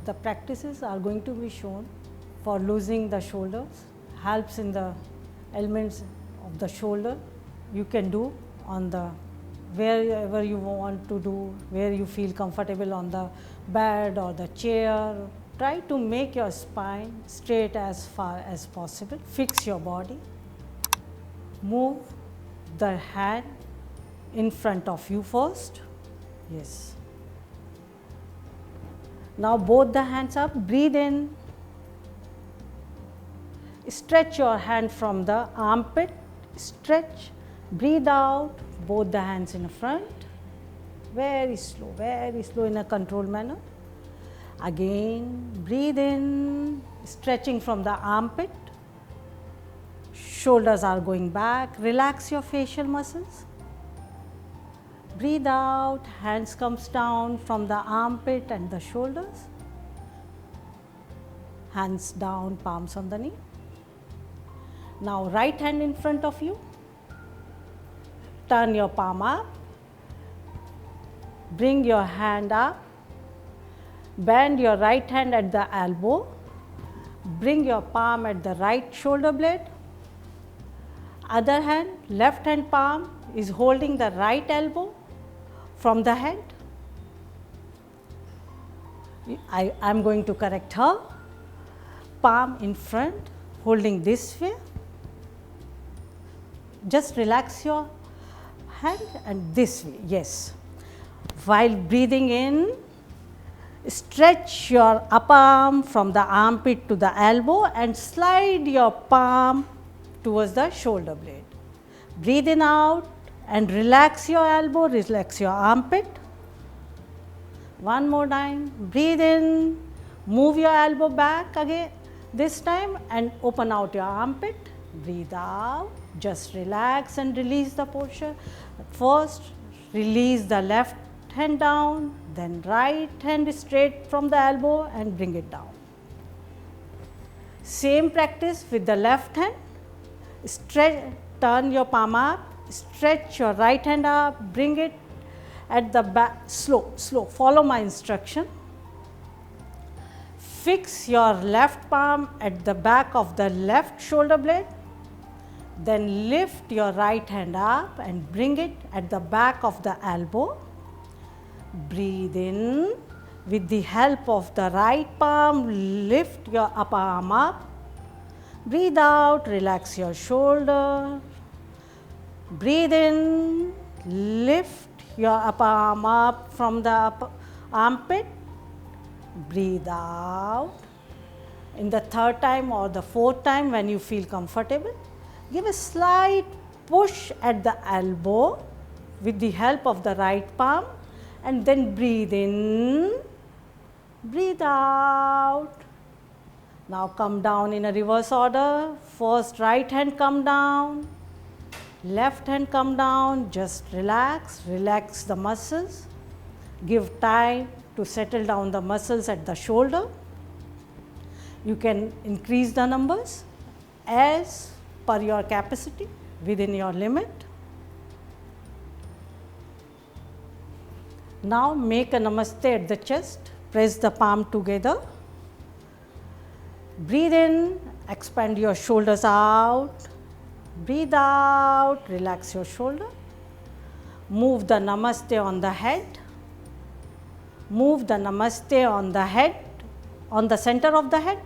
the practices are going to be shown for loosening the shoulders, helps in the elements of the shoulder. You can do on the wherever you want to do, where you feel comfortable, on the bed or the chair. Try to make your spine straight as far as possible. Fix your body. Move the hand in front of you first. Yes. Now both the hands up. Breathe in. Stretch your hand from the armpit. Stretch. Breathe out. Both the hands in front. Very slow in a controlled manner. Again, breathe in, stretching from the armpit. Shoulders are going back. Relax your facial muscles. Breathe out, hands comes down from the armpit and the shoulders. Hands down, palms on the knee. Now right hand in front of you. Turn your palm up. Bring your hand up. Bend your right hand at the elbow. Bring your palm at the right shoulder blade. Other hand, left hand palm is holding the right elbow from the head. I am going to correct her. Palm in front, holding this way. Just relax your hand and this way, yes. While breathing in, stretch your upper arm from the armpit to the elbow and slide your palm towards the shoulder blade. Breathe in out and relax your elbow, relax your armpit. One more time. Breathe in, move your elbow back again this time and open out your armpit. Breathe out, just relax and release the posture. First, release the left hand down, then right hand straight from the elbow and bring it down. Same practice with the left hand. Stretch, turn your palm up, stretch your right hand up, bring it at the back, slow, follow my instruction. Fix your left palm at the back of the left shoulder blade. Then lift your right hand up and bring it at the back of the elbow. Breathe in. With the help of the right palm, lift your upper arm up. Breathe out, relax your shoulder. Breathe in, lift your upper arm up from the upper armpit. Breathe out. In the third time or the fourth time, when you feel comfortable, give a slight push at the elbow with the help of the right palm and then breathe in, breathe out. Now come down in a reverse order. First right hand come down, left hand come down, just relax, relax the muscles. Give time to settle down the muscles at the shoulder. You can increase the numbers as per your capacity within your limit. Now make a namaste at the chest. Press the palm together. Breathe in, expand your shoulders out. Breathe out, relax your shoulder. Move the namaste on the head. Move the namaste on the head, on the center of the head.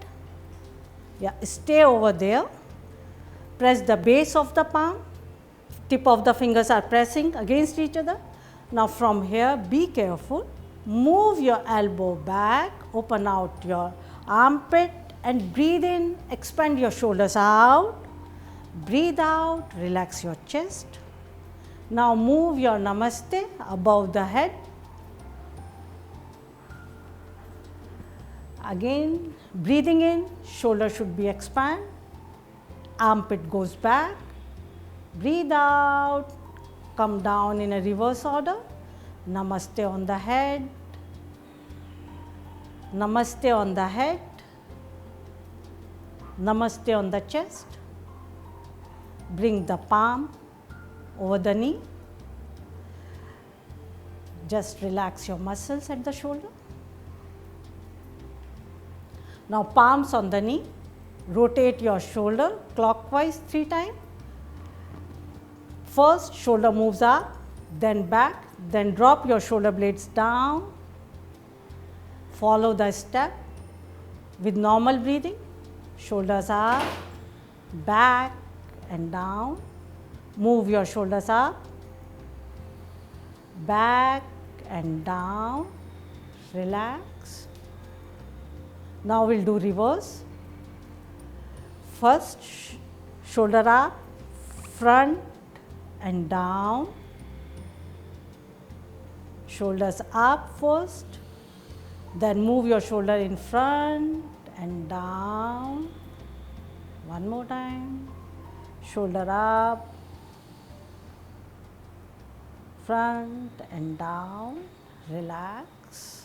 Yeah, stay over there. Press the base of the palm. Tip of the fingers are pressing against each other. Now from here, be careful. Move your elbow back, open out your armpit and breathe in, expand your shoulders out. Breathe out, relax your chest. Now move your namaste above the head. Again, breathing in, shoulder should be expand. Armpit goes back. Breathe out, come down in a reverse order. Namaste on the head. Namaste on the head. Namaste on the chest. Bring the palm over the knee. Just relax your muscles at the shoulder. Now palms on the knee, rotate your shoulder clockwise 3 times. First shoulder moves up, then back, then drop your shoulder blades down. Follow the step with normal breathing. Shoulders up, back and down. Move your shoulders up, back and down. Relax. Now we'll do reverse. First shoulder up, front and down. Shoulders up first, then move your shoulder in front and down. One more time. Shoulder up, front and down. Relax.